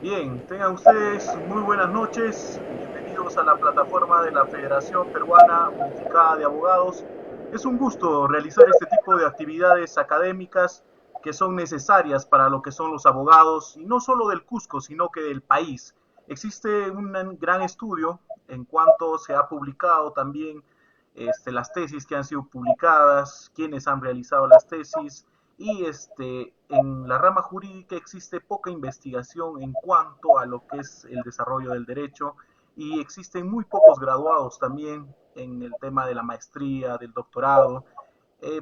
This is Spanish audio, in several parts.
Bien, tengan ustedes muy buenas noches. Bienvenidos a la plataforma de la Federación Peruana Unificada de Abogados. Es un gusto realizar este tipo de actividades académicas que son necesarias para lo que son los abogados, y no solo del Cusco, sino que del país. Existe un gran estudio en cuanto se ha publicado también las tesis que han sido publicadas, quienes han realizado las tesis, y en la rama jurídica existe poca investigación en cuanto a lo que es el desarrollo del derecho, y existen muy pocos graduados también en el tema de la maestría, del doctorado.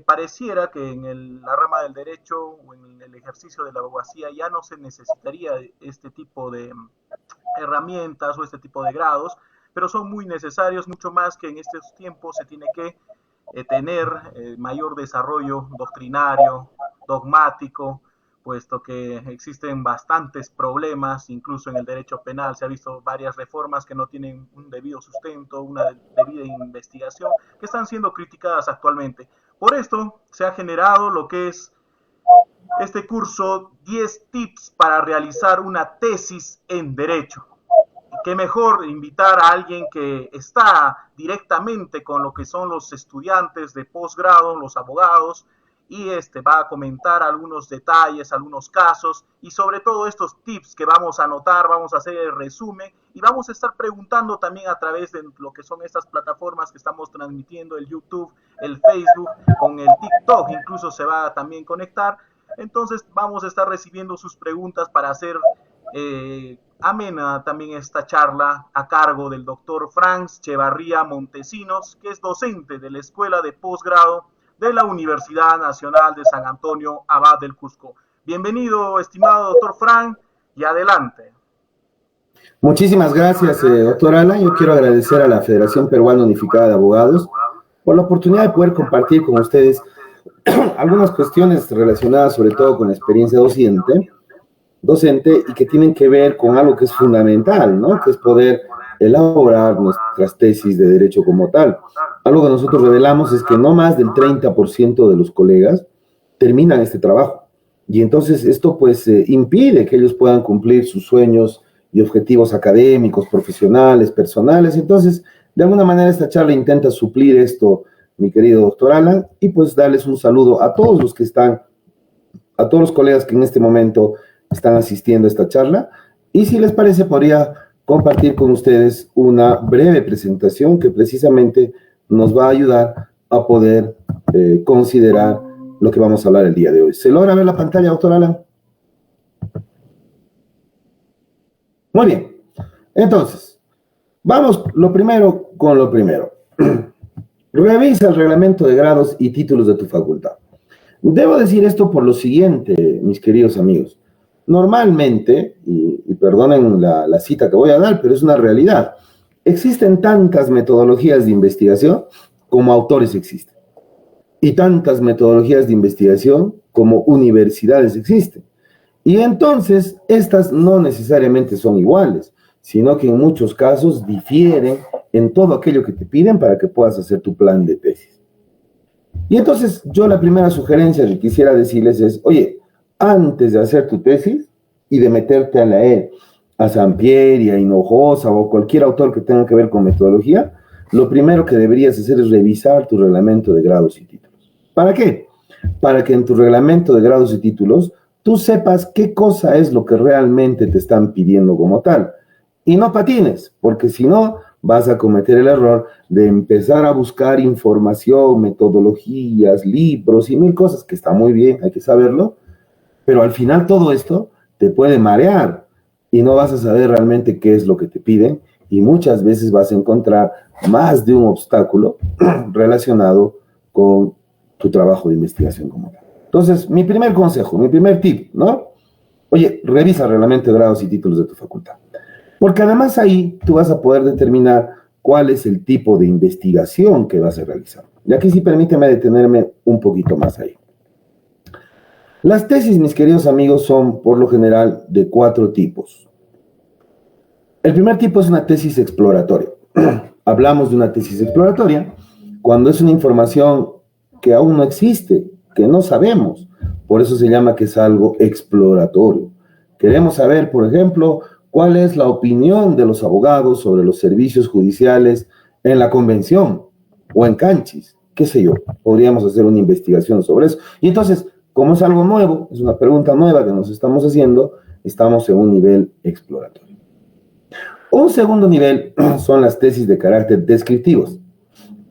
Pareciera que en la rama del derecho o en el ejercicio de la abogacía ya no se necesitaría este tipo de herramientas o este tipo de grados, pero son muy necesarios, mucho más que en estos tiempos se tiene que tener mayor desarrollo doctrinario, dogmático, puesto que existen bastantes problemas, incluso en el derecho penal se ha visto varias reformas que no tienen un debido sustento, una debida investigación, que están siendo criticadas actualmente. Por esto se ha generado lo que es este curso 10 tips para realizar una tesis en derecho. Qué mejor invitar a alguien que está directamente con lo que son los estudiantes de posgrado, los abogados, y va a comentar algunos detalles, algunos casos, y sobre todo estos tips que vamos a anotar, vamos a hacer el resumen y vamos a estar preguntando también a través de lo que son estas plataformas que estamos transmitiendo, el YouTube, el Facebook, con el TikTok incluso se va a también conectar. Entonces vamos a estar recibiendo sus preguntas para hacer amena también esta charla a cargo del doctor Franz Chevarría Montesinos, que es docente de la Escuela de Posgrado de la Universidad Nacional de San Antonio Abad del Cusco. Bienvenido, estimado doctor Franz, y adelante. Muchísimas gracias, doctor Alan. Yo quiero agradecer a la Federación Peruana Unificada de Abogados por la oportunidad de poder compartir con ustedes algunas cuestiones relacionadas sobre todo con la experiencia docente y que tienen que ver con algo que es fundamental, ¿no? Que es poder elaborar nuestras tesis de derecho como tal. Algo que nosotros revelamos es que no más del 30% de los colegas terminan este trabajo. Y entonces esto pues impide que ellos puedan cumplir sus sueños y objetivos académicos, profesionales, personales. Entonces, de alguna manera esta charla intenta suplir esto, mi querido doctor Alan, y pues darles un saludo a todos los que están, a todos los colegas que en este momento están asistiendo a esta charla. Y si les parece, podría compartir con ustedes una breve presentación que precisamente nos va a ayudar a poder considerar lo que vamos a hablar el día de hoy. ¿Se logra ver la pantalla, doctor Alan? Muy bien. Entonces, vamos lo primero con lo primero. Revisa el reglamento de grados y títulos de tu facultad. Debo decir esto por lo siguiente, mis queridos amigos. Normalmente, y perdonen la cita que voy a dar, pero es una realidad, existen tantas metodologías de investigación como autores existen. Y tantas metodologías de investigación como universidades existen. Y entonces, estas no necesariamente son iguales, sino que en muchos casos difieren en todo aquello que te piden para que puedas hacer tu plan de tesis. Y entonces, yo la primera sugerencia que quisiera decirles es, oye, antes de hacer tu tesis y de meterte a leer a Sampieri, a Hinojosa o cualquier autor que tenga que ver con metodología, lo primero que deberías hacer es revisar tu reglamento de grados y títulos. ¿Para qué? Para que en tu reglamento de grados y títulos tú sepas qué cosa es lo que realmente te están pidiendo como tal. Y no patines, porque si no, vas a cometer el error de empezar a buscar información, metodologías, libros y mil cosas, que está muy bien, hay que saberlo, pero al final todo esto te puede marear y no vas a saber realmente qué es lo que te piden y muchas veces vas a encontrar más de un obstáculo relacionado con tu trabajo de investigación como tal. Entonces, mi primer consejo, mi primer tip, ¿no? Oye, revisa el reglamento de grados y títulos de tu facultad. Porque además ahí tú vas a poder determinar cuál es el tipo de investigación que vas a realizar. Y aquí sí permíteme detenerme un poquito más ahí. Las tesis, mis queridos amigos, son por lo general de 4 tipos. El primer tipo es una tesis exploratoria. Hablamos de una tesis exploratoria cuando es una información que aún no existe, que no sabemos. Por eso se llama que es algo exploratorio. Queremos saber, por ejemplo, ¿cuál es la opinión de los abogados sobre los servicios judiciales en la convención o en Canchis? ¿Qué sé yo? Podríamos hacer una investigación sobre eso. Y entonces, como es algo nuevo, es una pregunta nueva que nos estamos haciendo, estamos en un nivel exploratorio. Un segundo nivel son las tesis de carácter descriptivos.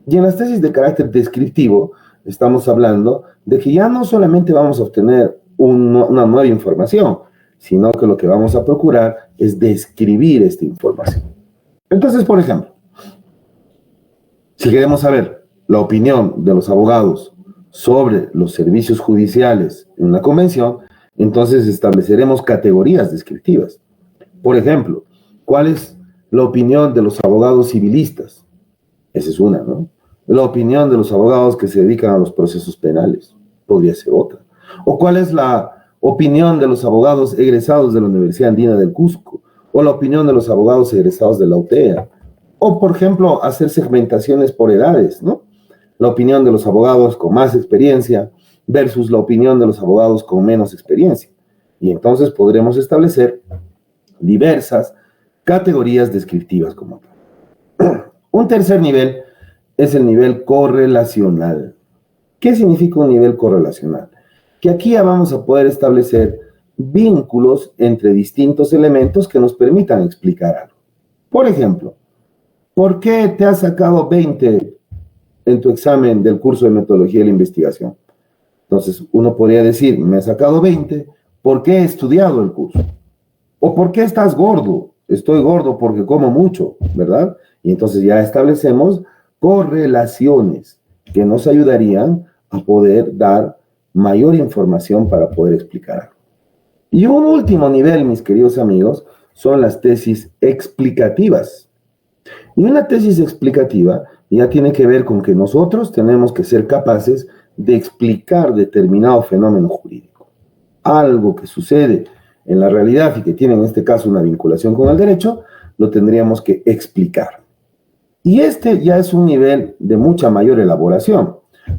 Y en las tesis de carácter descriptivo estamos hablando de que ya no solamente vamos a obtener una nueva información, sino que lo que vamos a procurar es describir esta información. Entonces, por ejemplo, si queremos saber la opinión de los abogados sobre los servicios judiciales en la convención, entonces estableceremos categorías descriptivas. Por ejemplo, ¿cuál es la opinión de los abogados civilistas? Esa es una, ¿no? La opinión de los abogados que se dedican a los procesos penales podría ser otra. ¿O cuál es la opinión de los abogados egresados de la Universidad Andina del Cusco? ¿O la opinión de los abogados egresados de la UTEA? O, por ejemplo, hacer segmentaciones por edades, ¿no? La opinión de los abogados con más experiencia versus la opinión de los abogados con menos experiencia. Y entonces podremos establecer diversas categorías descriptivas como tal. Un tercer nivel es el nivel correlacional. ¿Qué significa un nivel correlacional? Que aquí ya vamos a poder establecer vínculos entre distintos elementos que nos permitan explicar algo. Por ejemplo, ¿por qué te has sacado 20 en tu examen del curso de metodología de la investigación? Entonces, uno podría decir, me he sacado 20 porque he estudiado el curso. ¿O por qué estás gordo? Estoy gordo porque como mucho, ¿verdad? Y entonces ya establecemos correlaciones que nos ayudarían a poder dar mayor información para poder explicar algo. Y un último nivel, mis queridos amigos, son las tesis explicativas. Y una tesis explicativa ya tiene que ver con que nosotros tenemos que ser capaces de explicar determinado fenómeno jurídico. Algo que sucede en la realidad y que tiene en este caso una vinculación con el derecho, lo tendríamos que explicar. Y este ya es un nivel de mucha mayor elaboración,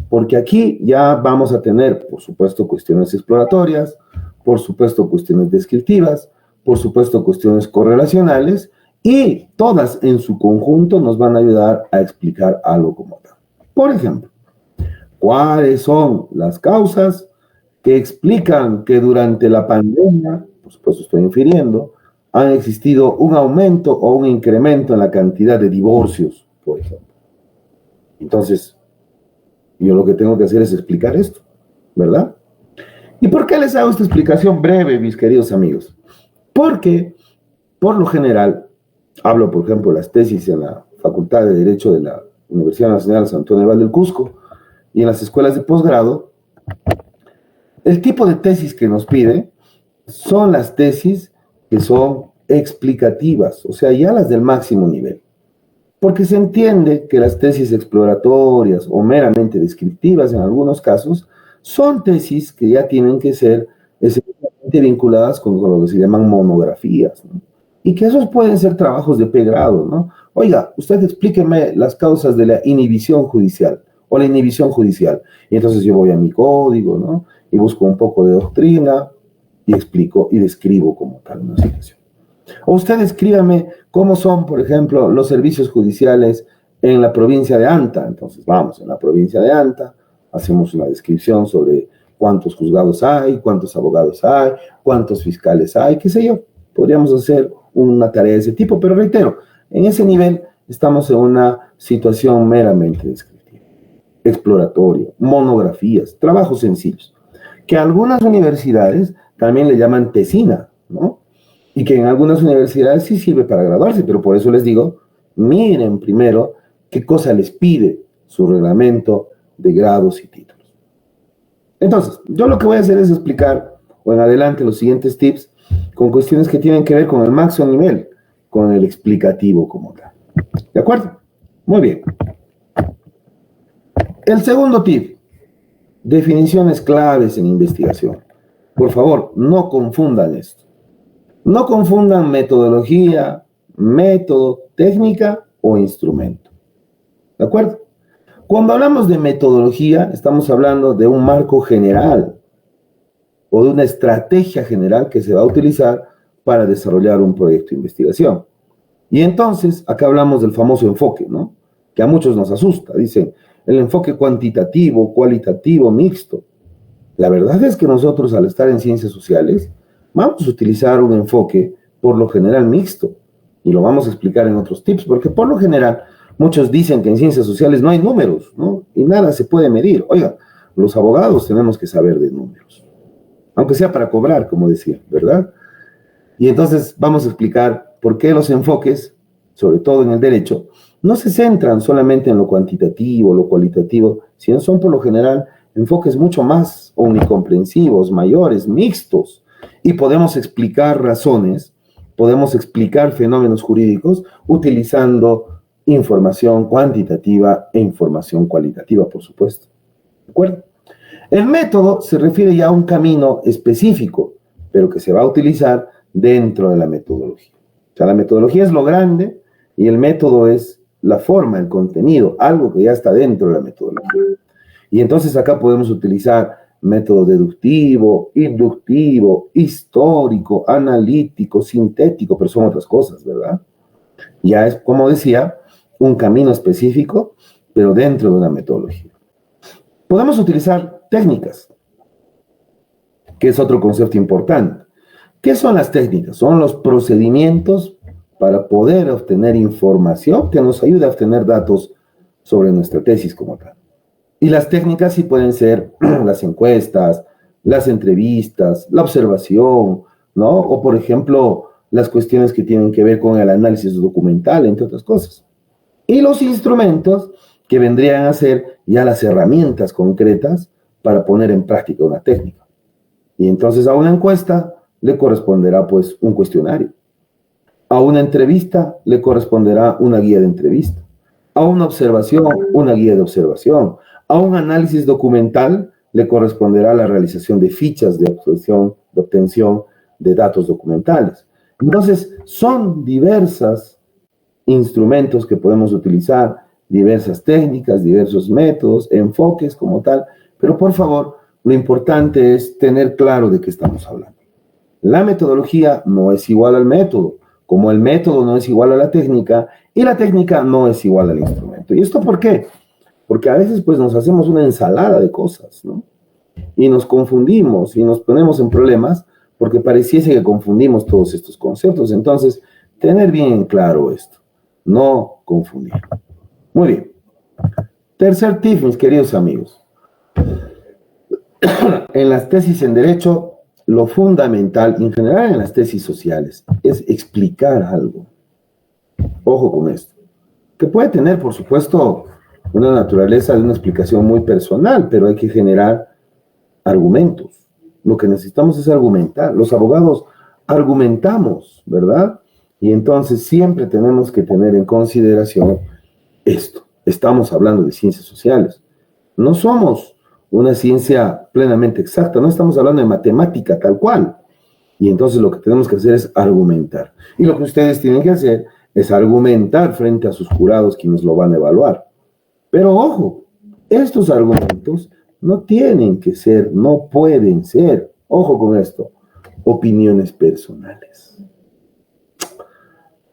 porque aquí ya vamos a tener, por supuesto, cuestiones exploratorias, por supuesto, cuestiones descriptivas, por supuesto, cuestiones correlacionales, y todas en su conjunto nos van a ayudar a explicar algo como tal. Por ejemplo, ¿cuáles son las causas que explican que durante la pandemia, por supuesto estoy infiriendo, han existido un aumento o un incremento en la cantidad de divorcios, por ejemplo? Entonces, yo lo que tengo que hacer es explicar esto, ¿verdad? ¿Y por qué les hago esta explicación breve, mis queridos amigos? Porque, por lo general, hablo, por ejemplo, de las tesis en la Facultad de Derecho de la Universidad Nacional San Antonio Val del Cusco y en las escuelas de posgrado, el tipo de tesis que nos pide son las tesis que son explicativas, o sea, ya las del máximo nivel. Porque se entiende que las tesis exploratorias o meramente descriptivas en algunos casos son tesis que ya tienen que ser esencialmente vinculadas con lo que se llaman monografías, ¿no? Y que esos pueden ser trabajos de pregrado, ¿no? Oiga, usted explíqueme las causas de la inhibición judicial o la inhibición judicial. Y entonces yo voy a mi código, ¿no? Y busco un poco de doctrina y explico y describo como tal una situación. O usted escríbame cómo son, por ejemplo, los servicios judiciales en la provincia de Anta. Entonces vamos en la provincia de Anta, hacemos una descripción sobre cuántos juzgados hay, cuántos abogados hay, cuántos fiscales hay, qué sé yo. Podríamos hacer una tarea de ese tipo, pero reitero, en ese nivel estamos en una situación meramente descriptiva, exploratoria, monografías, trabajos sencillos, que algunas universidades también le llaman tesina, ¿no? Y que en algunas universidades sí sirve para graduarse, pero por eso les digo, miren primero qué cosa les pide su reglamento de grados y títulos. Entonces, yo lo que voy a hacer es explicar, o en adelante, los siguientes tips con cuestiones que tienen que ver con el máximo nivel, con el explicativo como tal. ¿De acuerdo? Muy bien. El segundo tip, definiciones claves en investigación. Por favor, no confundan esto. No confundan metodología, método, técnica o instrumento. ¿De acuerdo? Cuando hablamos de metodología, estamos hablando de un marco general o de una estrategia general que se va a utilizar para desarrollar un proyecto de investigación. Y entonces, acá hablamos del famoso enfoque, ¿no? Que a muchos nos asusta. Dicen, el enfoque cuantitativo, cualitativo, mixto. La verdad es que nosotros, al estar en ciencias sociales, vamos a utilizar un enfoque, por lo general, mixto. Y lo vamos a explicar en otros tips, porque por lo general, muchos dicen que en ciencias sociales no hay números, ¿no? Y nada se puede medir. Oiga, los abogados tenemos que saber de números. Aunque sea para cobrar, como decía, ¿verdad? Y entonces vamos a explicar por qué los enfoques, sobre todo en el derecho, no se centran solamente en lo cuantitativo, lo cualitativo, sino son por lo general enfoques mucho más omnicomprensivos, mayores, mixtos. Y podemos explicar razones, podemos explicar fenómenos jurídicos utilizando información cuantitativa e información cualitativa, por supuesto. ¿De acuerdo? El método se refiere ya a un camino específico, pero que se va a utilizar dentro de la metodología. O sea, la metodología es lo grande y el método es la forma, el contenido, algo que ya está dentro de la metodología. Y entonces acá podemos utilizar método deductivo, inductivo, histórico, analítico, sintético, pero son otras cosas, ¿verdad? Ya es, como decía, un camino específico, pero dentro de una metodología. Podemos utilizar técnicas, que es otro concepto importante. ¿Qué son las técnicas? Son los procedimientos para poder obtener información que nos ayude a obtener datos sobre nuestra tesis como tal. Y las técnicas sí pueden ser las encuestas, las entrevistas, la observación, ¿no? O, por ejemplo, las cuestiones que tienen que ver con el análisis documental, entre otras cosas. Y los instrumentos que vendrían a ser ya las herramientas concretas para poner en práctica una técnica. Y entonces a una encuesta le corresponderá pues un cuestionario. A una entrevista le corresponderá una guía de entrevista. A una observación, una guía de observación. A un análisis documental le corresponderá la realización de fichas de obtención de datos documentales. Entonces, son diversos instrumentos que podemos utilizar, diversas técnicas, diversos métodos, enfoques como tal, pero por favor, lo importante es tener claro de qué estamos hablando. La metodología no es igual al método, como el método no es igual a la técnica, y la técnica no es igual al instrumento. ¿Y esto por qué? Porque a veces pues nos hacemos una ensalada de cosas, ¿no? Y nos confundimos y nos ponemos en problemas porque pareciese que confundimos todos estos conceptos. Entonces, tener bien claro esto, no confundir. Muy bien. Tercer tip, mis queridos amigos. En las tesis en derecho, lo fundamental, en general en las tesis sociales, es explicar algo. Ojo con esto. Que puede tener, por supuesto, una naturaleza de una explicación muy personal, pero hay que generar argumentos. Lo que necesitamos es argumentar. Los abogados argumentamos, ¿verdad? Y entonces siempre tenemos que tener en consideración esto. Estamos hablando de ciencias sociales. No somos una ciencia plenamente exacta, no estamos hablando de matemática tal cual. Y entonces lo que tenemos que hacer es argumentar. Y lo que ustedes tienen que hacer es argumentar frente a sus jurados quienes lo van a evaluar. Pero ojo, estos argumentos no tienen que ser, no pueden ser, ojo con esto, opiniones personales.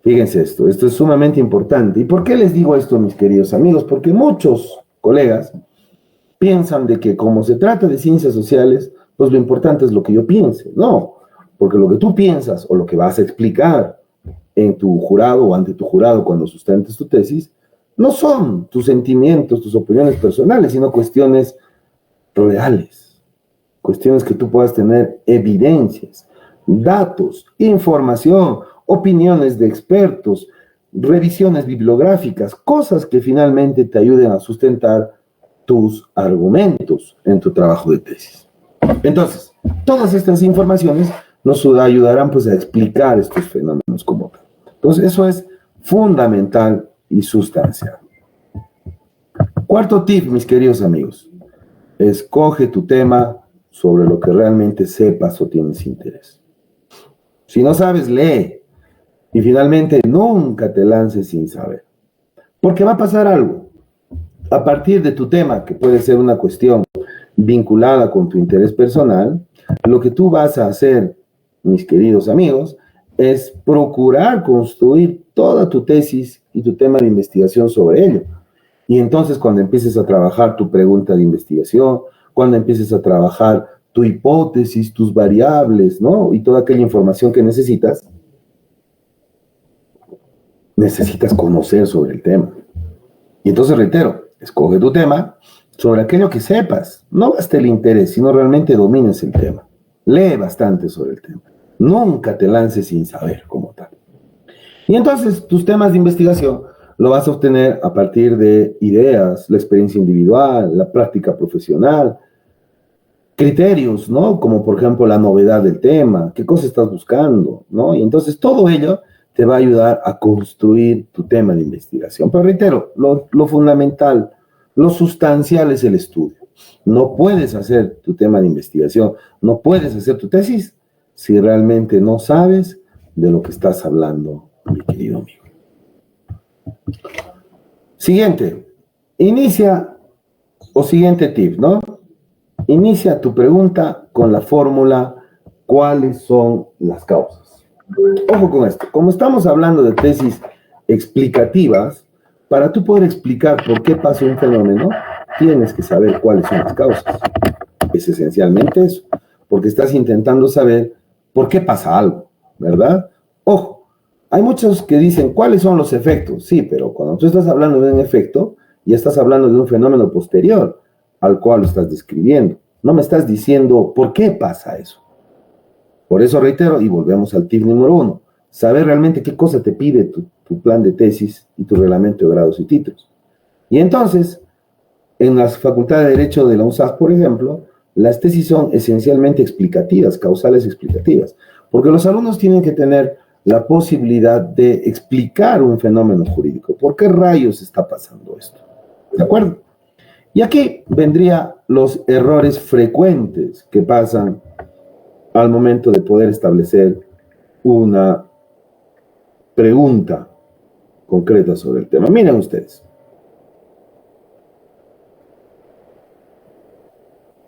Fíjense esto es sumamente importante. ¿Y por qué les digo esto, mis queridos amigos? Porque muchos colegas piensan de que como se trata de ciencias sociales, pues lo importante es lo que yo piense. No, porque lo que tú piensas o lo que vas a explicar en tu jurado o ante tu jurado cuando sustentes tu tesis, no son tus sentimientos, tus opiniones personales, sino cuestiones reales, cuestiones que tú puedas tener evidencias, datos, información, opiniones de expertos, revisiones bibliográficas, cosas que finalmente te ayuden a sustentar tus argumentos en tu trabajo de tesis. Entonces, todas estas informaciones nos ayudarán pues a explicar estos fenómenos como tal. Entonces, eso es fundamental y sustancial. Cuarto tip, mis queridos amigos. Escoge tu tema sobre lo que realmente sepas o tienes interés. Si no sabes, lee. Y finalmente, nunca te lances sin saber. Porque va a pasar algo. A partir de tu tema, que puede ser una cuestión vinculada con tu interés personal, lo que tú vas a hacer, mis queridos amigos, es procurar construir toda tu tesis y tu tema de investigación sobre ello. Y entonces cuando empieces a trabajar tu pregunta de investigación, cuando empieces a trabajar tu hipótesis, tus variables, ¿no? Y toda aquella información que necesitas conocer sobre el tema. Y entonces reitero, escoge tu tema sobre aquello que sepas. No basta el interés, sino realmente domines el tema. Lee bastante sobre el tema. Nunca te lances sin saber como tal. Y entonces tus temas de investigación lo vas a obtener a partir de ideas, la experiencia individual, la práctica profesional, criterios, ¿no? Como por ejemplo la novedad del tema, qué cosa estás buscando, ¿no? Y entonces todo ello te va a ayudar a construir tu tema de investigación. Pero reitero, lo fundamental, lo sustancial es el estudio. No puedes hacer tu tema de investigación, no puedes hacer tu tesis si realmente no sabes de lo que estás hablando, mi querido amigo. Siguiente tip, ¿no? Inicia tu pregunta con la fórmula ¿cuáles son las causas? Ojo con esto, como estamos hablando de tesis explicativas, para tú poder explicar por qué pasa un fenómeno, tienes que saber cuáles son las causas. Es esencialmente eso, porque estás intentando saber por qué pasa algo, ¿verdad? Ojo, hay muchos que dicen cuáles son los efectos, sí, pero cuando tú estás hablando de un efecto, ya estás hablando de un fenómeno posterior al cual lo estás describiendo. No me estás diciendo por qué pasa eso. Por eso reitero, y volvemos al tip número 1, saber realmente qué cosa te pide tu plan de tesis y tu reglamento de grados y títulos. Y entonces, en la Facultad de Derecho de la UNSAG, por ejemplo, las tesis son esencialmente explicativas, causales explicativas, porque los alumnos tienen que tener la posibilidad de explicar un fenómeno jurídico. ¿Por qué rayos está pasando esto? ¿De acuerdo? Y aquí vendrían los errores frecuentes que pasan al momento de poder establecer una pregunta concreta sobre el tema. Miren ustedes.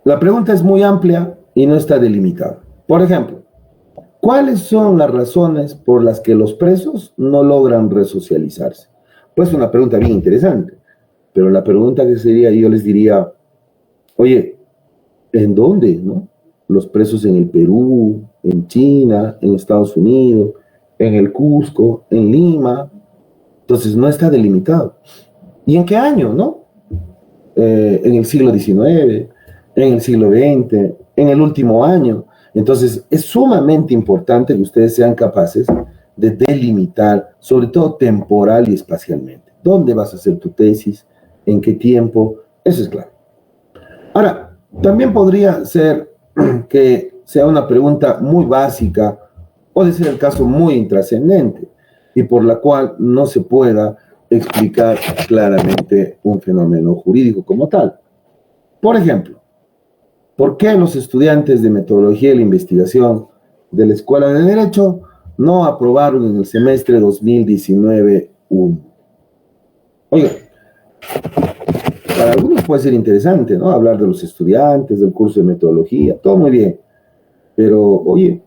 La pregunta es muy amplia y no está delimitada. Por ejemplo, ¿cuáles son las razones por las que los presos no logran resocializarse? Pues una pregunta bien interesante, pero la pregunta que sería, yo les diría, oye, ¿en dónde, no? Los presos en el Perú, en China, en Estados Unidos, en el Cusco, en Lima. Entonces no está delimitado. ¿Y en qué año, no? En el siglo XIX, en el siglo XX, en el último año. Entonces es sumamente importante que ustedes sean capaces de delimitar, sobre todo temporal y espacialmente. ¿Dónde vas a hacer tu tesis? ¿En qué tiempo? Eso es claro. Ahora, también podría ser que sea una pregunta muy básica, puede ser el caso muy intrascendente y por la cual no se pueda explicar claramente un fenómeno jurídico como tal. Por ejemplo, ¿por qué los estudiantes de metodología de la investigación de la Escuela de Derecho no aprobaron en el semestre 2019-1? Oiga, para algunos puede ser interesante, ¿no? Hablar de los estudiantes, del curso de metodología, todo muy bien. Pero, oye,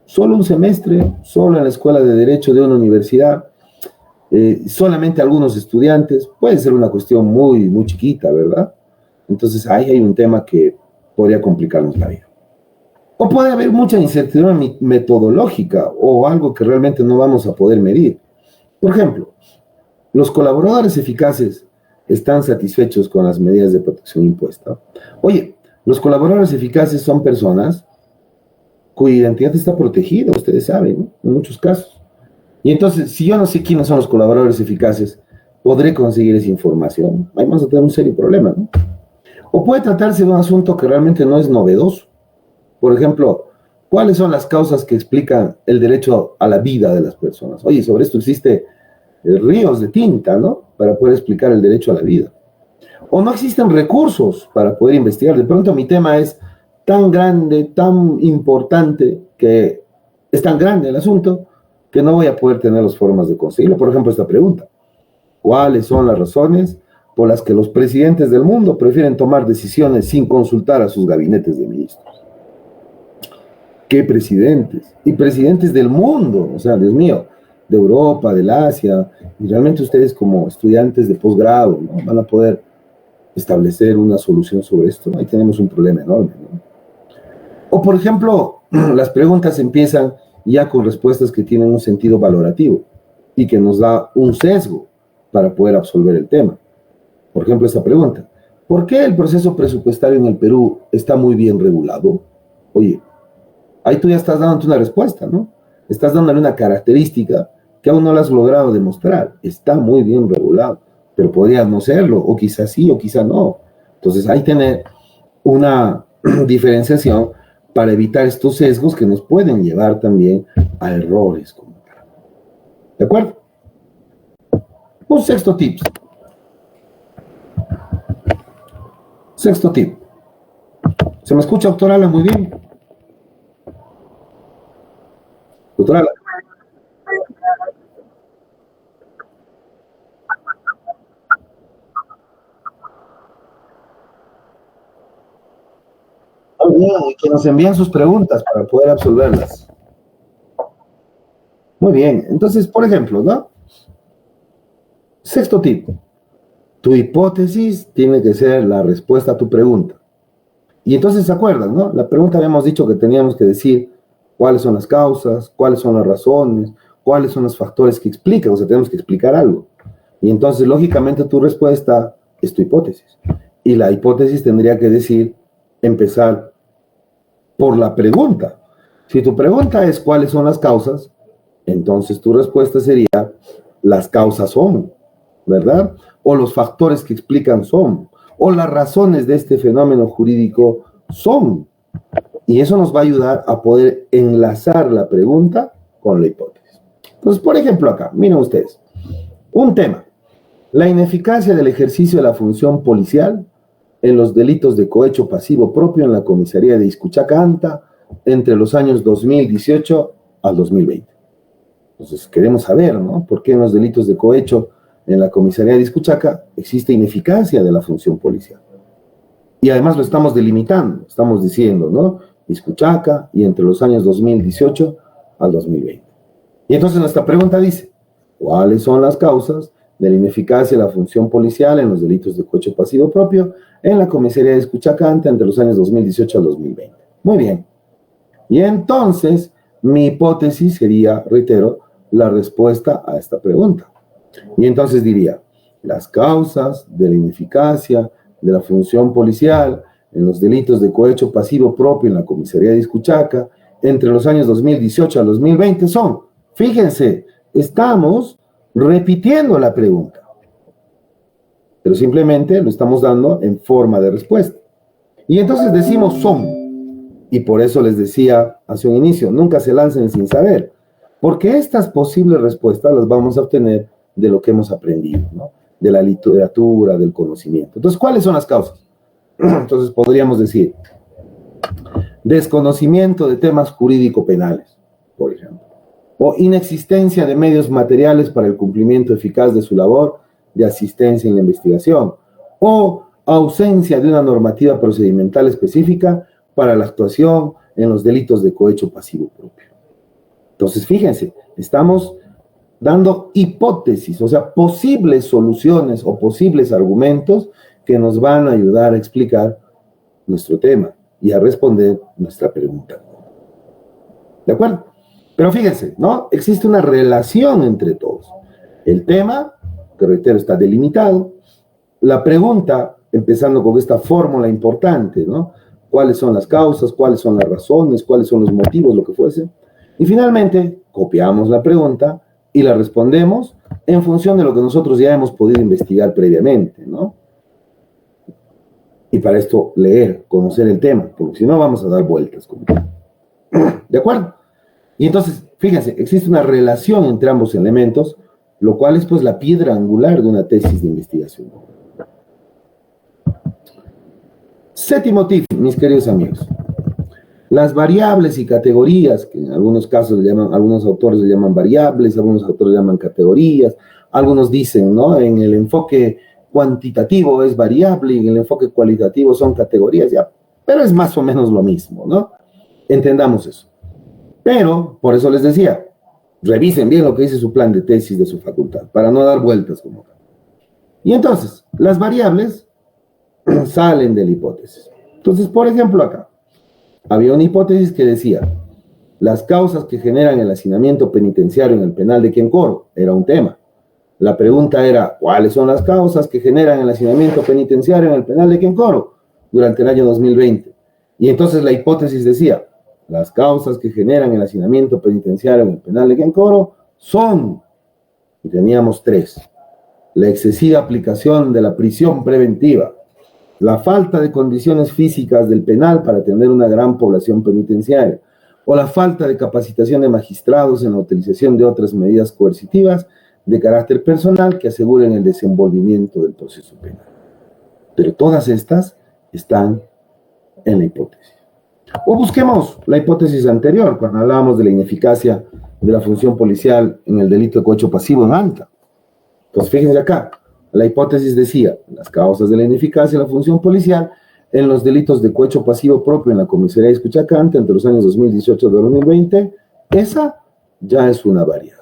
solo un semestre, solo en la Escuela de Derecho de una universidad, solamente algunos estudiantes, puede ser una cuestión muy, muy chiquita, ¿verdad? Entonces ahí hay un tema que podría complicarnos la vida. O puede haber mucha incertidumbre metodológica o algo que realmente no vamos a poder medir. Por ejemplo, los colaboradores eficaces están satisfechos con las medidas de protección impuesta. Oye, los colaboradores eficaces son personas cuya identidad está protegida, ustedes saben, ¿no? En muchos casos. Y entonces, si yo no sé quiénes son los colaboradores eficaces, ¿podré conseguir esa información? Ahí vamos a tener un serio problema, ¿no? O puede tratarse de un asunto que realmente no es novedoso. Por ejemplo, ¿cuáles son las causas que explican el derecho a la vida de las personas? Oye, sobre esto existe ríos de tinta, ¿no? Para poder explicar el derecho a la vida. O no existen recursos para poder investigar. De pronto mi tema es tan grande, tan importante, que es tan grande el asunto, que no voy a poder tener las formas de conseguirlo. Por ejemplo, esta pregunta. ¿Cuáles son las razones por las que los presidentes del mundo prefieren tomar decisiones sin consultar a sus gabinetes de ministros? ¿Qué presidentes? Y presidentes del mundo, o sea, Dios mío, de Europa, del Asia, y realmente ustedes como estudiantes de posgrado, ¿no?, van a poder establecer una solución sobre esto. Ahí tenemos un problema enorme, ¿no? O, por ejemplo, las preguntas empiezan ya con respuestas que tienen un sentido valorativo y que nos da un sesgo para poder absolver el tema. Por ejemplo, esta pregunta: ¿por qué el proceso presupuestario en el Perú está muy bien regulado? Oye, ahí tú ya estás dándote una respuesta, ¿no? Estás dándole una característica que aún no la has logrado demostrar. Está muy bien regulado, pero podría no serlo, o quizás sí, o quizás no. Entonces hay que tener una diferenciación para evitar estos sesgos que nos pueden llevar también a errores. ¿De acuerdo? Un sexto tip. Sexto tip. ¿Se me escucha, doctor Alan, muy bien? Doctor Alan. Muy bien, y que nos envíen sus preguntas para poder absolverlas. Muy bien, entonces, por ejemplo, ¿no? Sexto tip. Tu hipótesis tiene que ser la respuesta a tu pregunta. Y entonces, ¿se acuerdan, no? La pregunta habíamos dicho que teníamos que decir cuáles son las causas, cuáles son las razones, cuáles son los factores que explican, o sea, tenemos que explicar algo. Y entonces, lógicamente, tu respuesta es tu hipótesis. Y la hipótesis tendría que decir, empezar por la pregunta. Si tu pregunta es cuáles son las causas, entonces tu respuesta sería, las causas son, ¿verdad? O los factores que explican son, o las razones de este fenómeno jurídico son. Y eso nos va a ayudar a poder enlazar la pregunta con la hipótesis. Entonces, por ejemplo, acá, miren ustedes, un tema: la ineficacia del ejercicio de la función policial en los delitos de cohecho pasivo propio en la comisaría de Iscuchaca Anta entre los años 2018 al 2020. Entonces, queremos saber, ¿no?, por qué en los delitos de cohecho en la comisaría de Iscuchaca existe ineficacia de la función policial. Y además lo estamos delimitando, estamos diciendo, ¿no?, Iscuchaca y entre los años 2018 al 2020. Y entonces nuestra pregunta dice, ¿cuáles son las causas de la ineficacia de la función policial en los delitos de cohecho pasivo propio en la comisaría de Iscuchaca Anta entre los años 2018 al 2020? Muy bien. Y entonces mi hipótesis sería, reitero, la respuesta a esta pregunta. Y entonces diría, las causas de la ineficacia de la función policial en los delitos de cohecho pasivo propio en la comisaría de Iscuchaca entre los años 2018 al 2020 son, fíjense, estamos repitiendo la pregunta, pero simplemente lo estamos dando en forma de respuesta. Y entonces decimos son, y por eso les decía hace un inicio, nunca se lancen sin saber, porque estas posibles respuestas las vamos a obtener de lo que hemos aprendido, ¿no?, de la literatura, del conocimiento. Entonces, ¿cuáles son las causas? Entonces podríamos decir, desconocimiento de temas jurídico-penales, por ejemplo, o inexistencia de medios materiales para el cumplimiento eficaz de su labor de asistencia en la investigación, o ausencia de una normativa procedimental específica para la actuación en los delitos de cohecho pasivo propio. Entonces, fíjense, estamos dando hipótesis, o sea, posibles soluciones o posibles argumentos que nos van a ayudar a explicar nuestro tema y a responder nuestra pregunta. ¿De acuerdo? Pero fíjense, ¿no? Existe una relación entre todos. El tema, que reitero, está delimitado. La pregunta, empezando con esta fórmula importante, ¿no? ¿Cuáles son las causas? ¿Cuáles son las razones? ¿Cuáles son los motivos? Lo que fuese. Y finalmente, copiamos la pregunta y la respondemos en función de lo que nosotros ya hemos podido investigar previamente, ¿no? Y para esto leer, conocer el tema, porque si no vamos a dar vueltas. ¿De acuerdo? Y entonces, fíjense, existe una relación entre ambos elementos, lo cual es pues la piedra angular de una tesis de investigación. Séptimo tip, mis queridos amigos. Las variables y categorías, que en algunos casos le llaman, algunos autores le llaman variables, algunos autores le llaman categorías, algunos dicen, ¿no?, en el enfoque cuantitativo es variable y en el enfoque cualitativo son categorías, ya, pero es más o menos lo mismo, ¿no? Entendamos eso. Pero, por eso les decía, revisen bien lo que dice su plan de tesis de su facultad, para no dar vueltas como tal. Y entonces, las variables salen de la hipótesis. Entonces, por ejemplo, acá, había una hipótesis que decía, las causas que generan el hacinamiento penitenciario en el penal de Quencoro, era un tema. La pregunta era, ¿cuáles son las causas que generan el hacinamiento penitenciario en el penal de Quencoro durante el año 2020? Y entonces la hipótesis decía, las causas que generan el hacinamiento penitenciario en el penal de Quencoro son, y teníamos 3, la excesiva aplicación de la prisión preventiva, la falta de condiciones físicas del penal para atender una gran población penitenciaria, o la falta de capacitación de magistrados en la utilización de otras medidas coercitivas de carácter personal que aseguren el desenvolvimiento del proceso penal. Pero todas estas están en la hipótesis. O busquemos la hipótesis anterior, cuando hablábamos de la ineficacia de la función policial en el delito de cohecho pasivo en Anta. Entonces, fíjense acá, la hipótesis decía, las causas de la ineficacia de la función policial en los delitos de cohecho pasivo propio en la comisaría de Escuchacante entre los años 2018 y 2020, esa ya es una variable.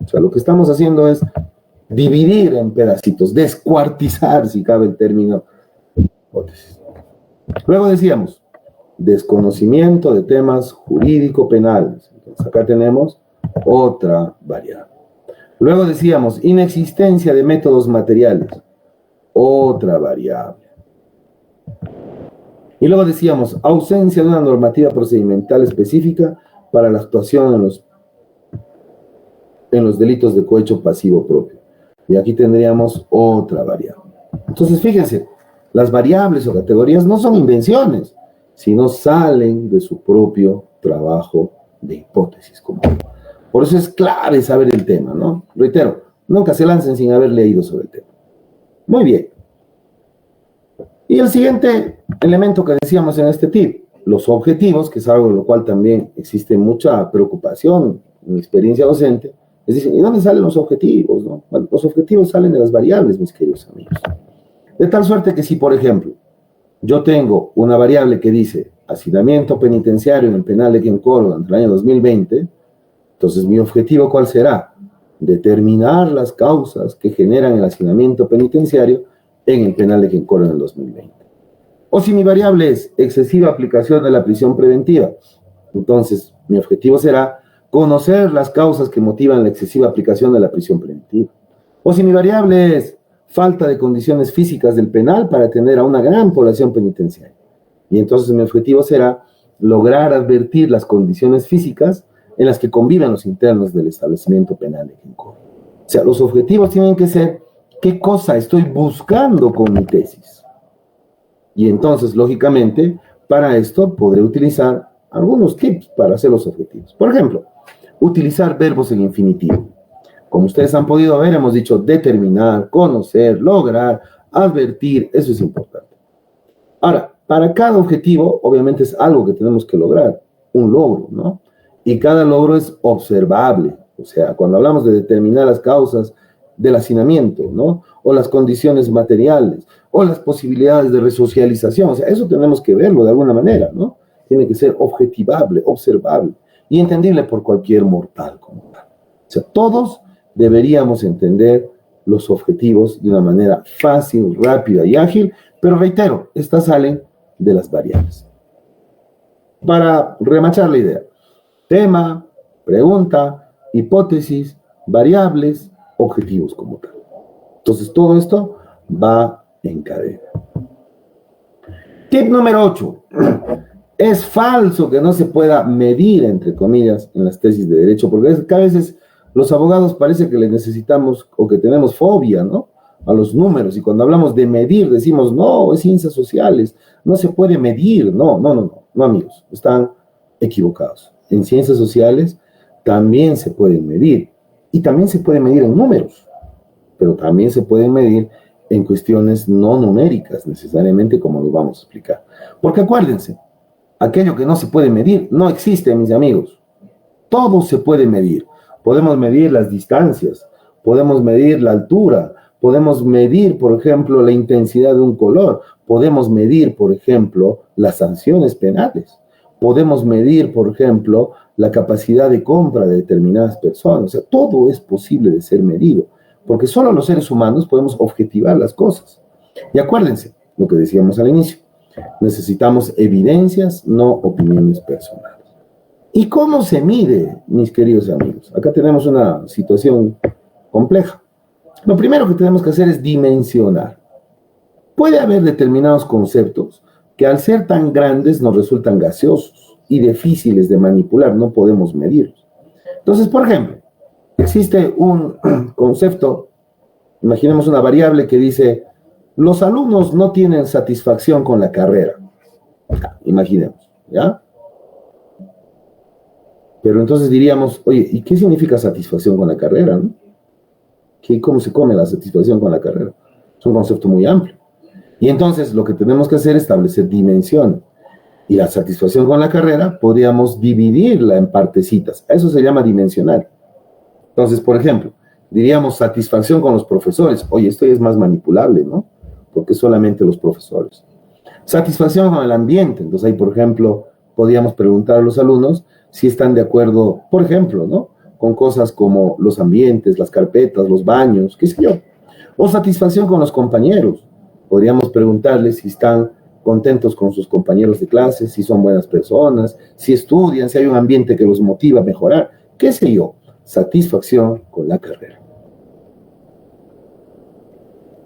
O sea, lo que estamos haciendo es dividir en pedacitos, descuartizar, si cabe el término, hipótesis. Luego decíamos, desconocimiento de temas jurídico-penales. Entonces, acá tenemos otra variable. Luego decíamos, inexistencia de métodos materiales. Otra variable. Y luego decíamos, ausencia de una normativa procedimental específica para la actuación en los delitos de cohecho pasivo propio. Y aquí tendríamos otra variable. Entonces, fíjense, las variables o categorías no son invenciones, sino salen de su propio trabajo de hipótesis común. Por eso es clave saber el tema, ¿no? Reitero, nunca se lancen sin haber leído sobre el tema. Muy bien. Y el siguiente elemento que decíamos en este tip, los objetivos, que es algo de lo cual también existe mucha preocupación en mi experiencia docente, les dicen, ¿y dónde salen los objetivos? ¿No? Bueno, los objetivos salen de las variables, mis queridos amigos. De tal suerte que si, por ejemplo, yo tengo una variable que dice hacinamiento penitenciario en el penal de Quencoro durante el año 2020, entonces mi objetivo, ¿cuál será? Determinar las causas que generan el hacinamiento penitenciario en el penal de Quencoro en el 2020. O si mi variable es excesiva aplicación de la prisión preventiva, entonces mi objetivo será conocer las causas que motivan la excesiva aplicación de la prisión preventiva. O si mi variable es falta de condiciones físicas del penal para atender a una gran población penitenciaria. Y entonces mi objetivo será lograr advertir las condiciones físicas en las que conviven los internos del establecimiento penal de Quencoro. O sea, los objetivos tienen que ser qué cosa estoy buscando con mi tesis. Y entonces, lógicamente, para esto podré utilizar algunos tips para hacer los objetivos. Por ejemplo, utilizar verbos en infinitivo. Como ustedes han podido ver, hemos dicho determinar, conocer, lograr, advertir, eso es importante. Ahora, para cada objetivo, obviamente es algo que tenemos que lograr, un logro, ¿no? Y cada logro es observable. O sea, cuando hablamos de determinar las causas del hacinamiento, ¿no? O las condiciones materiales, o las posibilidades de resocialización, o sea, eso tenemos que verlo de alguna manera, ¿no? Tiene que ser objetivable, observable y entendible por cualquier mortal como tal. O sea, todos deberíamos entender los objetivos de una manera fácil, rápida y ágil, pero reitero, estas salen de las variables. Para remachar la idea, tema, pregunta, hipótesis, variables, objetivos como tal. Entonces, todo esto va en cadena. Tip número 8. Es falso que no se pueda medir, entre comillas, en las tesis de derecho, porque a veces los abogados parece que le necesitamos o que tenemos fobia, ¿no? A los números, y cuando hablamos de medir decimos, no, es ciencias sociales, no se puede medir. No, amigos, están equivocados. En ciencias sociales también se pueden medir, y también se puede medir en números, pero también se pueden medir en cuestiones no numéricas, necesariamente, como lo vamos a explicar. Porque acuérdense, aquello que no se puede medir no existe, mis amigos. Todo se puede medir. Podemos medir las distancias, podemos medir la altura, podemos medir, por ejemplo, la intensidad de un color, podemos medir, por ejemplo, las sanciones penales, podemos medir, por ejemplo, la capacidad de compra de determinadas personas. O sea, todo es posible de ser medido, porque solo los seres humanos podemos objetivar las cosas. Y acuérdense lo que decíamos al inicio, necesitamos evidencias, no opiniones personales. ¿Y cómo se mide, mis queridos amigos? Acá tenemos una situación compleja. Lo primero que tenemos que hacer es dimensionar. Puede haber determinados conceptos que al ser tan grandes nos resultan gaseosos y difíciles de manipular, no podemos medirlos. Entonces, por ejemplo, existe un concepto, imaginemos una variable que dice, los alumnos no tienen satisfacción con la carrera. Imaginemos, ¿ya? Pero entonces diríamos, oye, ¿y qué significa satisfacción con la carrera, no? ¿Cómo se come la satisfacción con la carrera? Es un concepto muy amplio. Y entonces lo que tenemos que hacer es establecer dimensión. Y la satisfacción con la carrera podríamos dividirla en partecitas. Eso se llama dimensional. Entonces, por ejemplo, diríamos satisfacción con los profesores. Oye, esto ya es más manipulable, ¿no? Porque solamente los profesores. Satisfacción con el ambiente. Entonces ahí, por ejemplo, podríamos preguntar a los alumnos si están de acuerdo, por ejemplo, ¿no? Con cosas como los ambientes, las carpetas, los baños, qué sé yo. O satisfacción con los compañeros. Podríamos preguntarles si están contentos con sus compañeros de clase, si son buenas personas, si estudian, si hay un ambiente que los motiva a mejorar, qué sé yo. Satisfacción con la carrera.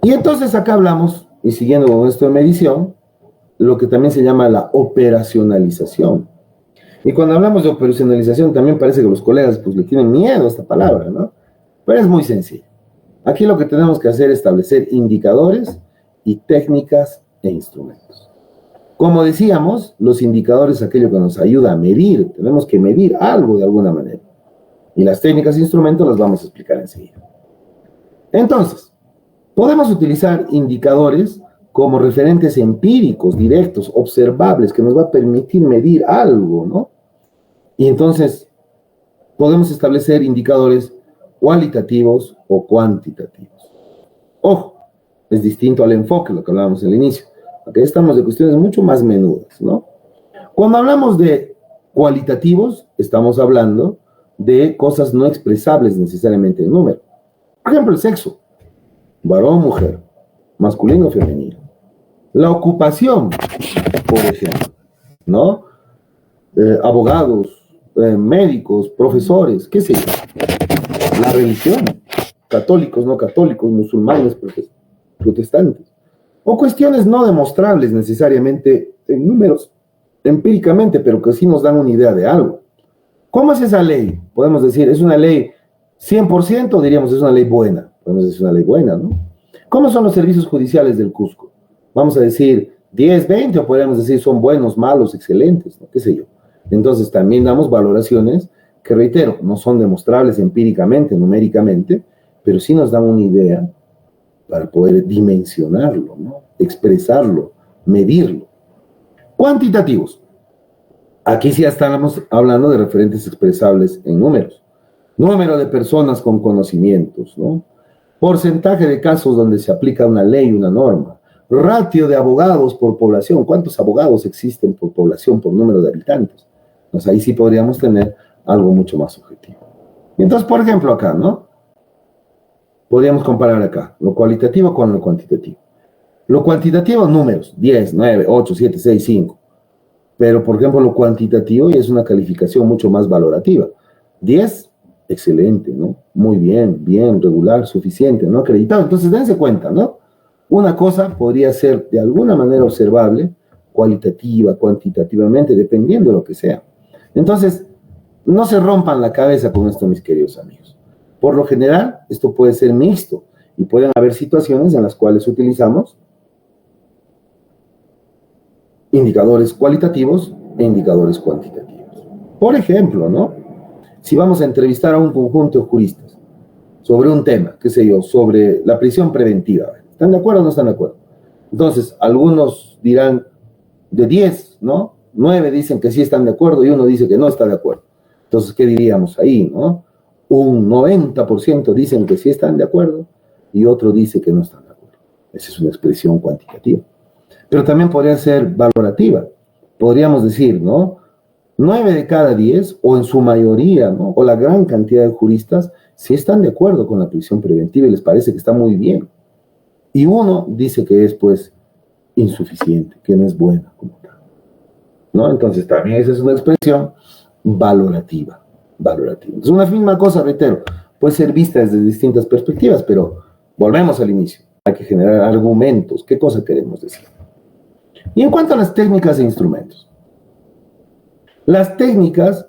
Y entonces acá hablamos, y siguiendo con esto de medición, lo que también se llama la operacionalización. Y cuando hablamos de operacionalización también parece que los colegas pues le tienen miedo a esta palabra, ¿no? Pero es muy sencillo. Aquí lo que tenemos que hacer es establecer indicadores y técnicas e instrumentos. Como decíamos, los indicadores es aquello que nos ayuda a medir, tenemos que medir algo de alguna manera. Y las técnicas e instrumentos las vamos a explicar enseguida. Entonces, podemos utilizar indicadores como referentes empíricos, directos, observables, que nos va a permitir medir algo, ¿no? Y entonces, podemos establecer indicadores cualitativos o cuantitativos. Ojo, es distinto al enfoque, lo que hablábamos al inicio. Aquí estamos de cuestiones mucho más menudas, ¿no? Cuando hablamos de cualitativos, estamos hablando de cosas no expresables necesariamente en número. Por ejemplo, el sexo, varón, mujer, masculino, femenino. La ocupación, por ejemplo, ¿no? Abogados, médicos, profesores, qué sé yo. La religión, católicos, no católicos, musulmanes, protestantes. O cuestiones no demostrables necesariamente en números, empíricamente, pero que sí nos dan una idea de algo. ¿Cómo es esa ley? Podemos decir, ¿es una ley 100%? Diríamos, es una ley buena. Podemos decir, es una ley buena, ¿no? ¿Cómo son los servicios judiciales del Cusco? Vamos a decir 10, 20, o podríamos decir son buenos, malos, excelentes, ¿no? ¿Qué sé yo? Entonces también damos valoraciones que, reitero, no son demostrables empíricamente, numéricamente, pero sí nos dan una idea para poder dimensionarlo, ¿no? Expresarlo, medirlo. Cuantitativos. Aquí sí estamos hablando de referentes expresables en números. Número de personas con conocimientos, ¿no? Porcentaje de casos donde se aplica una ley, una norma. Ratio de abogados por población. ¿Cuántos abogados existen por población, por número de habitantes? Pues ahí sí podríamos tener algo mucho más objetivo. Entonces, por ejemplo, acá, ¿no? Podríamos comparar acá lo cualitativo con lo cuantitativo. Lo cuantitativo, números, 10, 9, 8, 7, 6, 5. Pero, por ejemplo, lo cuantitativo ya es una calificación mucho más valorativa. 10, excelente, ¿no? Muy bien, bien, regular, suficiente, ¿no? Acreditado. Entonces, dense cuenta, ¿no? Una cosa podría ser de alguna manera observable, cualitativa, cuantitativamente, dependiendo de lo que sea. Entonces, no se rompan la cabeza con esto, mis queridos amigos. Por lo general, esto puede ser mixto y pueden haber situaciones en las cuales utilizamos indicadores cualitativos e indicadores cuantitativos. Por ejemplo, ¿no? Si vamos a entrevistar a un conjunto de juristas sobre un tema, qué sé yo, sobre la prisión preventiva, ¿están de acuerdo o no están de acuerdo? Entonces, algunos dirán de 10, ¿no? 9 dicen que sí están de acuerdo y uno dice que no está de acuerdo. Entonces, ¿qué diríamos ahí, no? Un 90% dicen que sí están de acuerdo y otro dice que no están de acuerdo. Esa es una expresión cuantitativa. Pero también podría ser valorativa. Podríamos decir, ¿no? 9 de cada 10, o en su mayoría, ¿no? O la gran cantidad de juristas, sí están de acuerdo con la prisión preventiva y les parece que está muy bien. Y uno dice que es, pues, insuficiente, que no es buena como tal, ¿no? Entonces también esa es una expresión valorativa. Entonces una misma cosa, reitero, puede ser vista desde distintas perspectivas, pero volvemos al inicio. Hay que generar argumentos. ¿Qué cosa queremos decir? Y en cuanto a las técnicas e instrumentos, las técnicas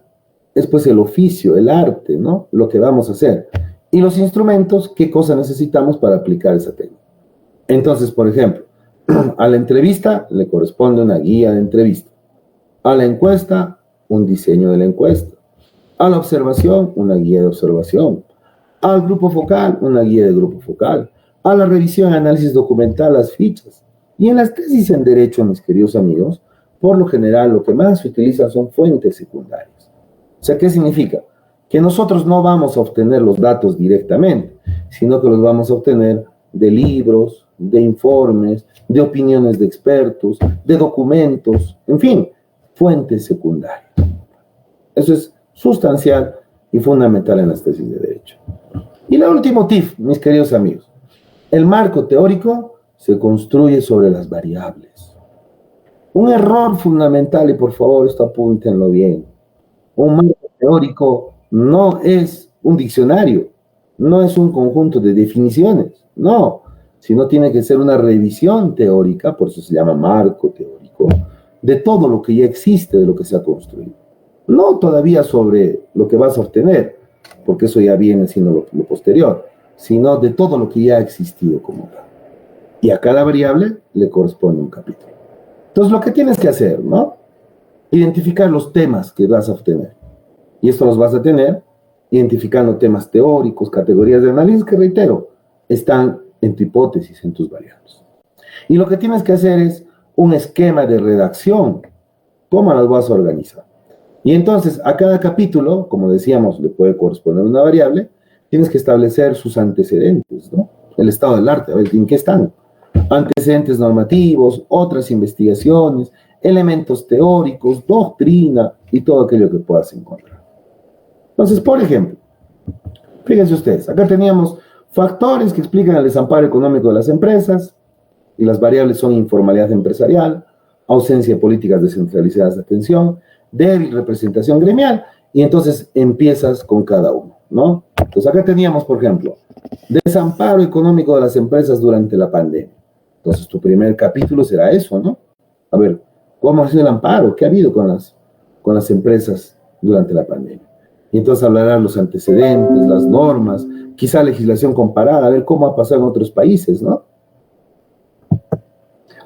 es pues el oficio, el arte, ¿no? Lo que vamos a hacer. Y los instrumentos, ¿qué cosa necesitamos para aplicar esa técnica? Entonces, por ejemplo, a la entrevista le corresponde una guía de entrevista. A la encuesta, un diseño de la encuesta. A la observación, una guía de observación. Al grupo focal, una guía de grupo focal. A la revisión y análisis documental, las fichas. Y en las tesis en derecho, mis queridos amigos, por lo general lo que más se utiliza son fuentes secundarias. O sea, ¿qué significa? Que nosotros no vamos a obtener los datos directamente, sino que los vamos a obtener de libros, de informes, de opiniones de expertos, de documentos, en fin, fuentes secundarias. Eso es sustancial y fundamental en las tesis de derecho. Y el último tip, mis queridos amigos, el marco teórico se construye sobre las variables. Un error fundamental, y por favor esto apúntenlo bien, un marco teórico no es un diccionario, no es un conjunto de definiciones, no, sino tiene que ser una revisión teórica, por eso se llama marco teórico, de todo lo que ya existe, de lo que se ha construido. No todavía sobre lo que vas a obtener, porque eso ya viene siendo lo posterior, sino de todo lo que ya ha existido como tal. Y a cada variable le corresponde un capítulo. Entonces, lo que tienes que hacer, ¿no? Identificar los temas que vas a obtener. Y esto los vas a tener identificando temas teóricos, categorías de análisis que, reitero, están en tu hipótesis, en tus variables. Y lo que tienes que hacer es un esquema de redacción. ¿Cómo las vas a organizar? Y entonces, a cada capítulo, como decíamos, le puede corresponder una variable, tienes que establecer sus antecedentes, ¿no? El estado del arte, a ver, ¿en qué están? Antecedentes normativos, otras investigaciones, elementos teóricos, doctrina y todo aquello que puedas encontrar. Entonces, por ejemplo, fíjense ustedes, acá teníamos factores que explican el desamparo económico de las empresas, y las variables son informalidad empresarial, ausencia de políticas descentralizadas de atención, débil representación gremial, y entonces empiezas con cada uno, ¿no? Entonces acá teníamos, por ejemplo, desamparo económico de las empresas durante la pandemia. Entonces tu primer capítulo será eso, ¿no? A ver, ¿cómo ha sido el amparo? ¿Qué ha habido con las empresas durante la pandemia? Y entonces hablarán los antecedentes, las normas, quizá legislación comparada, a ver cómo ha pasado en otros países, ¿no?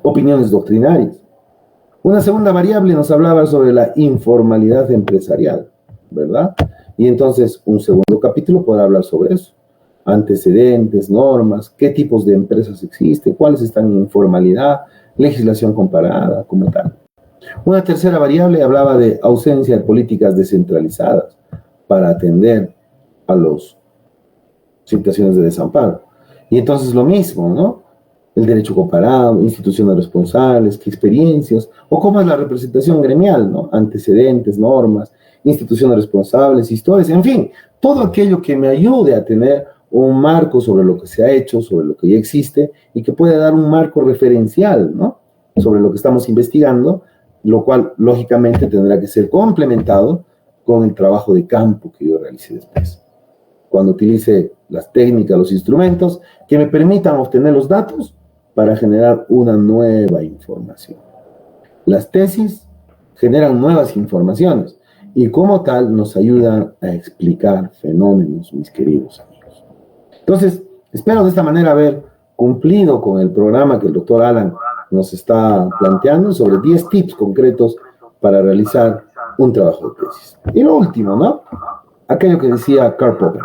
Opiniones doctrinarias. Una segunda variable nos hablaba sobre la informalidad empresarial, ¿verdad? Y entonces un segundo capítulo podrá hablar sobre eso. Antecedentes, normas, qué tipos de empresas existen, cuáles están en informalidad, legislación comparada, como tal. Una tercera variable hablaba de ausencia de políticas descentralizadas para atender a las situaciones de desamparo. Y entonces lo mismo, ¿no? El derecho comparado, instituciones responsables, qué experiencias, o cómo es la representación gremial, ¿no? Antecedentes, normas, instituciones responsables, historias, en fin, todo aquello que me ayude a tener un marco sobre lo que se ha hecho, sobre lo que ya existe, y que pueda dar un marco referencial, ¿no? Sobre lo que estamos investigando, lo cual, lógicamente, tendrá que ser complementado con el trabajo de campo que yo realice después. Cuando utilice las técnicas, los instrumentos que me permitan obtener los datos para generar una nueva información. Las tesis generan nuevas informaciones y como tal nos ayudan a explicar fenómenos, mis queridos amigos. Entonces, espero de esta manera haber cumplido con el programa que el doctor Alan nos está planteando sobre 10 tips concretos para realizar un trabajo de tesis. Y lo último, ¿no? Aquello que decía Karl Popper.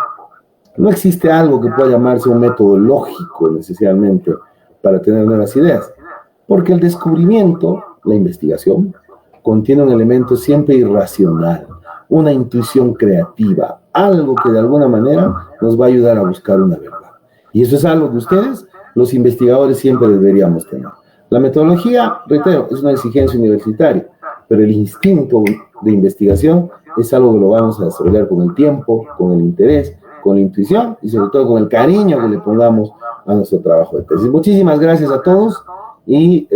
No existe algo que pueda llamarse un método lógico necesariamente para tener nuevas ideas, porque el descubrimiento, la investigación, contiene un elemento siempre irracional, una intuición creativa, algo que de alguna manera nos va a ayudar a buscar una verdad. Y eso es algo que ustedes, los investigadores, siempre deberíamos tener. La metodología, reitero, es una exigencia universitaria, pero el instinto de investigación es algo que lo vamos a desarrollar con el tiempo, con el interés, con la intuición y sobre todo con el cariño que le pongamos a nuestro trabajo de tesis. Muchísimas gracias a todos y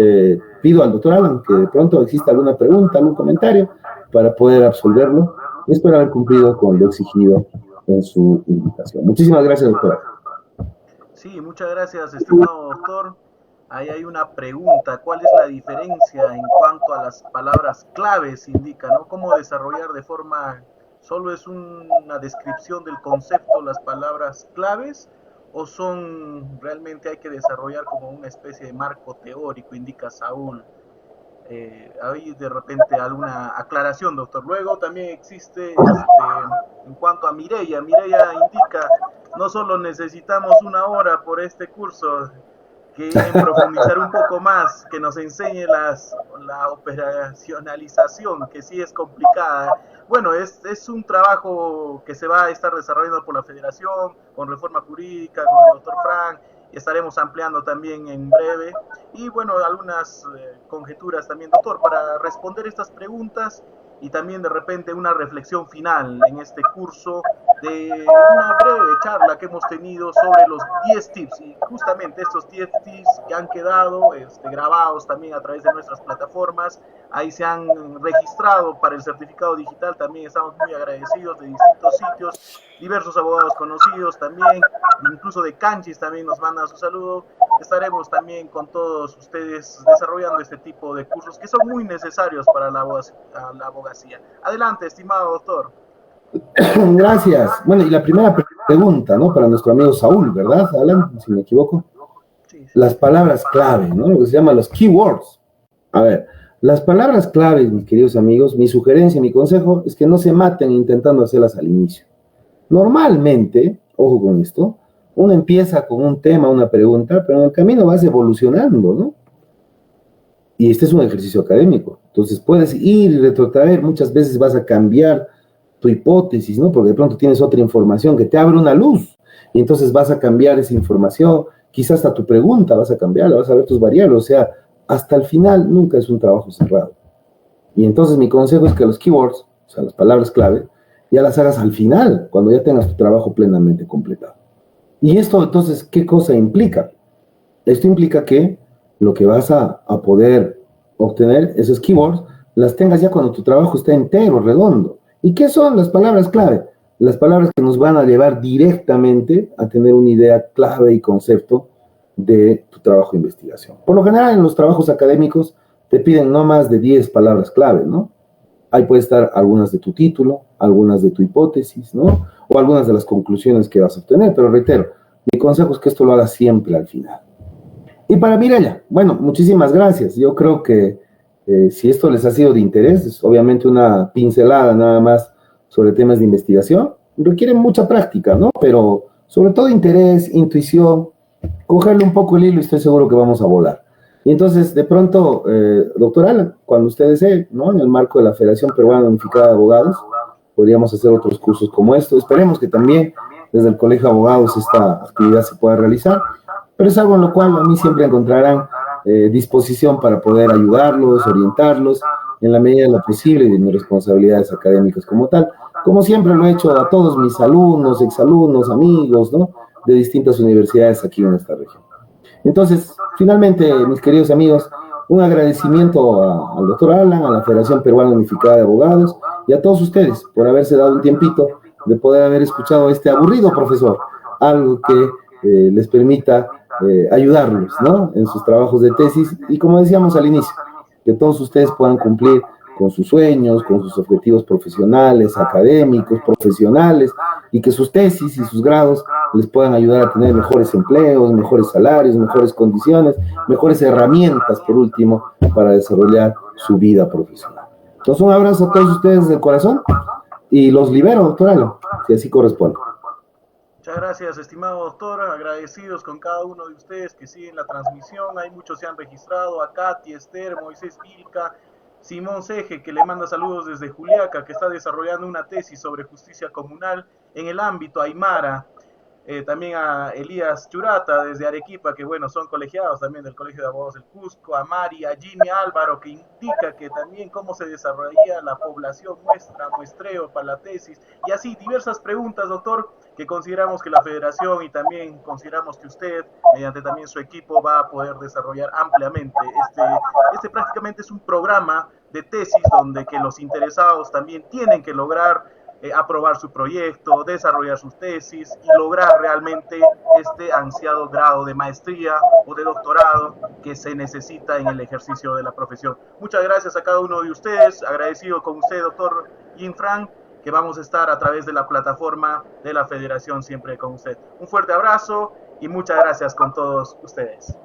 pido al doctor Alan que de pronto exista alguna pregunta, algún comentario para poder absolverlo y espero haber cumplido con lo exigido en su invitación. Muchísimas gracias, doctor. Sí, muchas gracias, estimado doctor. Ahí hay una pregunta, ¿cuál es la diferencia en cuanto a las palabras claves? Indica, ¿no? ¿Cómo desarrollar de forma, solo es una descripción del concepto las palabras claves o son, realmente hay que desarrollar como una especie de marco teórico, indica Saúl? Hay de repente alguna aclaración, doctor. Luego también existe, en cuanto a Mireia indica, no solo necesitamos una hora por este curso, que en profundizar un poco más, que nos enseñe la operacionalización, que sí es complicada. Bueno, es un trabajo que se va a estar desarrollando por la Federación, con reforma jurídica, con el doctor Frank, y estaremos ampliando también en breve. Y bueno, algunas conjeturas también, doctor, para responder estas preguntas y también de repente una reflexión final en este curso de una breve charla que hemos tenido sobre los 10 tips y justamente estos 10 tips que han quedado grabados también a través de nuestras plataformas, ahí se han registrado para el certificado digital, también estamos muy agradecidos de distintos sitios, diversos abogados conocidos también, incluso de Canchis también nos mandan su saludo. Estaremos también con todos ustedes desarrollando este tipo de cursos que son muy necesarios para la abogacía. Adelante, estimado doctor. Gracias. Bueno, y la primera pregunta, ¿no? Para nuestro amigo Saúl, ¿verdad, Alan? Si me equivoco. Sí, sí. Las palabras clave, ¿no? Lo que se llama los keywords. A ver, las palabras claves, mis queridos amigos, mi sugerencia, mi consejo es que no se maten intentando hacerlas al inicio. Normalmente, ojo con esto, uno empieza con un tema, una pregunta, pero en el camino vas evolucionando, ¿no? Y este es un ejercicio académico. Entonces puedes ir y retrotraer, muchas veces vas a cambiar tu hipótesis, ¿no? Porque de pronto tienes otra información que te abre una luz y entonces vas a cambiar esa información, quizás hasta tu pregunta vas a cambiarla, vas a ver tus variables, o sea, hasta el final nunca es un trabajo cerrado. Y entonces mi consejo es que los keywords, o sea, las palabras clave, ya las hagas al final, cuando ya tengas tu trabajo plenamente completado. Y esto entonces, ¿qué cosa implica? Esto implica que lo que vas a poder obtener, esos keywords, las tengas ya cuando tu trabajo está entero, redondo. ¿Y qué son las palabras clave? Las palabras que nos van a llevar directamente a tener una idea clave y concepto de tu trabajo de investigación. Por lo general, en los trabajos académicos te piden no más de 10 palabras clave, ¿no? Ahí puede estar algunas de tu título, algunas de tu hipótesis, ¿no? O algunas de las conclusiones que vas a obtener, pero reitero, mi consejo es que esto lo hagas siempre al final. Y para Mireia, bueno, muchísimas gracias. Yo creo que si esto les ha sido de interés, es obviamente una pincelada nada más sobre temas de investigación, requiere mucha práctica, ¿no? Pero sobre todo interés, intuición, cogerle un poco el hilo y estoy seguro que vamos a volar. Y entonces, de pronto, doctor Alan, cuando usted desee, ¿no? En el marco de la Federación Peruana Unificada de Abogados, podríamos hacer otros cursos como estos. Esperemos que también desde el Colegio de Abogados esta actividad se pueda realizar, pero es algo en lo cual a mí siempre encontrarán disposición para poder ayudarlos, orientarlos en la medida de lo posible y de mis responsabilidades académicas como tal. Como siempre lo he hecho a todos mis alumnos, exalumnos, amigos, ¿no? De distintas universidades aquí en esta región. Entonces, finalmente, mis queridos amigos, un agradecimiento al doctor Alan, a la Federación Peruana Unificada de Abogados y a todos ustedes por haberse dado un tiempito de poder haber escuchado a este aburrido profesor, algo que les permita ayudarlos, ¿no? En sus trabajos de tesis y como decíamos al inicio, que todos ustedes puedan cumplir con sus sueños, con sus objetivos profesionales, académicos, profesionales, y que sus tesis y sus grados les puedan ayudar a tener mejores empleos, mejores salarios, mejores condiciones, mejores herramientas, por último, para desarrollar su vida profesional. Entonces, un abrazo a todos ustedes del corazón y los libero, doctor, si así corresponde. Muchas gracias, estimado doctor, agradecidos con cada uno de ustedes que siguen la transmisión. Hay muchos se han registrado, a Katy, Esther, Moisés Vilca, Simón Seje, que le manda saludos desde Juliaca, que está desarrollando una tesis sobre justicia comunal en el ámbito aymara. también a Elías Churata desde Arequipa, que bueno, son colegiados también del Colegio de Abogados del Cusco, a Mari, a Jimmy Álvaro, que indica que también cómo se desarrollaría la población muestra, muestreo para la tesis, y así diversas preguntas, doctor, que consideramos que la federación y también consideramos que usted, mediante también su equipo, va a poder desarrollar ampliamente. Este prácticamente es un programa de tesis donde que los interesados también tienen que lograr aprobar su proyecto, desarrollar sus tesis y lograr realmente este ansiado grado de maestría o de doctorado que se necesita en el ejercicio de la profesión. Muchas gracias a cada uno de ustedes, agradecido con usted, doctor Infran, que vamos a estar a través de la plataforma de la Federación siempre con usted. Un fuerte abrazo y muchas gracias con todos ustedes.